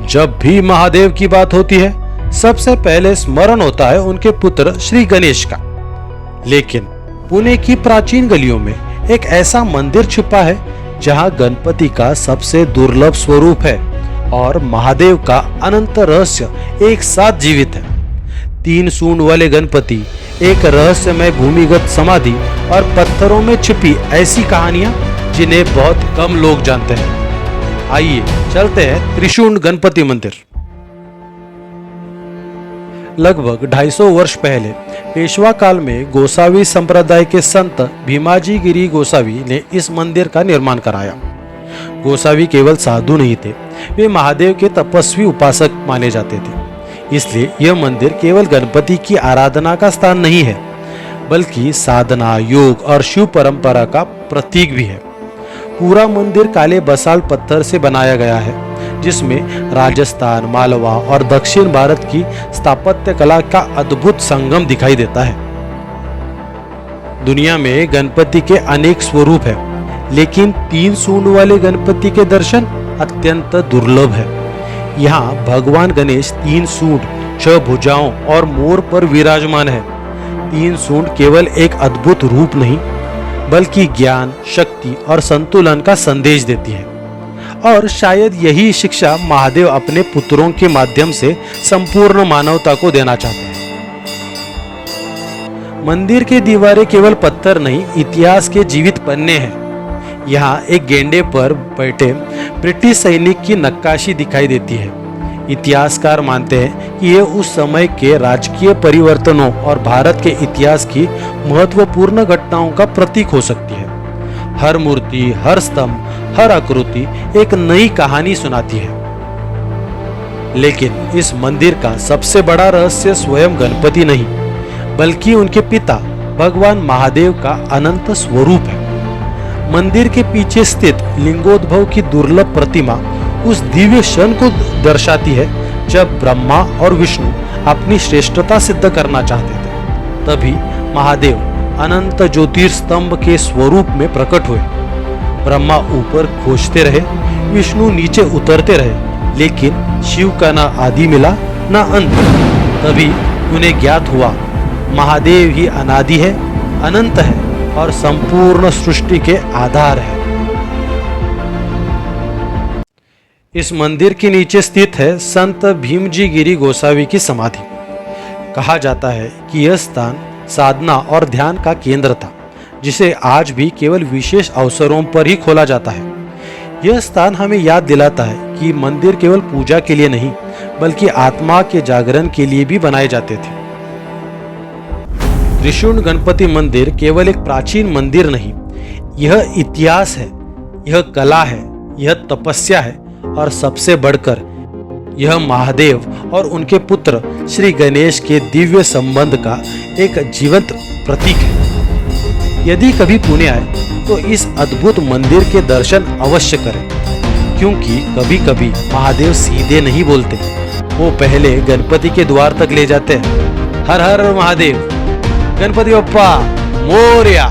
जब भी महादेव की बात होती है सबसे पहले स्मरण होता है उनके पुत्र श्री गणेश का। लेकिन पुणे की प्राचीन गलियों में एक ऐसा मंदिर छुपा है जहां गणपति का सबसे दुर्लभ स्वरूप है और महादेव का अनंत रहस्य एक साथ जीवित है। 3 सूंड वाले गणपति, एक रहस्यमय भूमिगत समाधि और पत्थरों में छिपी ऐसी कहानियां जिन्हें बहुत कम लोग जानते हैं। आइए चलते हैं त्रिशूंड गणपति मंदिर। लगभग 250 वर्ष पहले पेशवा काल में गोसावी संप्रदाय के संत भीमाजी गिरी गोसावी ने इस मंदिर का निर्माण कराया। गोसावी केवल साधु नहीं थे, वे महादेव के तपस्वी उपासक माने जाते थे। इसलिए यह मंदिर केवल गणपति की आराधना का स्थान नहीं है, बल्कि साधना, योग और शिव परंपरा का प्रतीक भी है। पूरा मंदिर काले बसाल्ट पत्थर से बनाया गया है, जिसमें राजस्थान, मालवा और दक्षिण भारत की स्थापत्य कला का अद्भुत संगम दिखाई देता है। दुनिया में गणपति के अनेक स्वरूप हैं, लेकिन 3 सूंड वाले गणपति के दर्शन अत्यंत दुर्लभ है। यहाँ भगवान गणेश 3 सूंड, 6 भुजाओं और मोर पर विराजमान है। 3 सूंड केवल एक अद्भुत रूप नहीं, बल्कि ज्ञान, शक्ति और संतुलन का संदेश देती है। और शायद यही शिक्षा महादेव अपने पुत्रों के माध्यम से संपूर्ण मानवता को देना चाहते हैं। मंदिर की दीवारें केवल पत्थर नहीं, इतिहास के जीवित पन्ने हैं। यहाँ एक गेंडे पर बैठे ब्रिटिश सैनिक की नक्काशी दिखाई देती है। इतिहासकार मानते हैं कि यह उस समय के राजकीय परिवर्तनों और भारत के इतिहास की महत्वपूर्ण घटनाओं का प्रतीक हो सकती है। हर मूर्ति, हर स्तंभ, हर आकृति एक नई कहानी सुनाती है। लेकिन इस मंदिर का सबसे बड़ा रहस्य स्वयं गणपति नहीं, बल्कि उनके पिता भगवान महादेव का अनंत स्वरूप है। मंदिर के पीछे स्थित लिंगोद्भव की दुर्लभ प्रतिमा उस दिव्य क्षण को दर्शाती है जब ब्रह्मा और विष्णु अपनी श्रेष्ठता सिद्ध करना चाहते थे। तभी महादेव अनंत ज्योतिर्स्तंभ के स्वरूप में प्रकट हुए। ब्रह्मा ऊपर खोजते रहे, विष्णु नीचे उतरते रहे, लेकिन शिव का ना आदि मिला ना अंत। तभी उन्हें ज्ञात हुआ महादेव ही अनादि है, अनंत है और संपूर्ण सृष्टि के आधार है। इस मंदिर के नीचे स्थित है संत भीमजी गिरी गोसावी की समाधि। कहा जाता है कि यह स्थान साधना और ध्यान का केंद्र था, जिसे आज भी केवल विशेष अवसरों पर ही खोला जाता है। यह स्थान हमें याद दिलाता है कि मंदिर केवल पूजा के लिए नहीं, बल्कि आत्मा के जागरण के लिए भी बनाए जाते थे। त्रिशूंड गणपति मंदिर केवल एक प्राचीन मंदिर नहीं, यह इतिहास है, यह कला है, यह तपस्या है और सबसे बढ़कर यह महादेव और उनके पुत्र श्री गणेश के दिव्य संबंध का एक जीवंत प्रतीक है। यदि कभी पुणे आए तो इस अद्भुत मंदिर के दर्शन अवश्य करें, क्योंकि कभी कभी महादेव सीधे नहीं बोलते, वो पहले गणपति के द्वार तक ले जाते हैं। हर हर महादेव, गणपति बप्पा मोरया।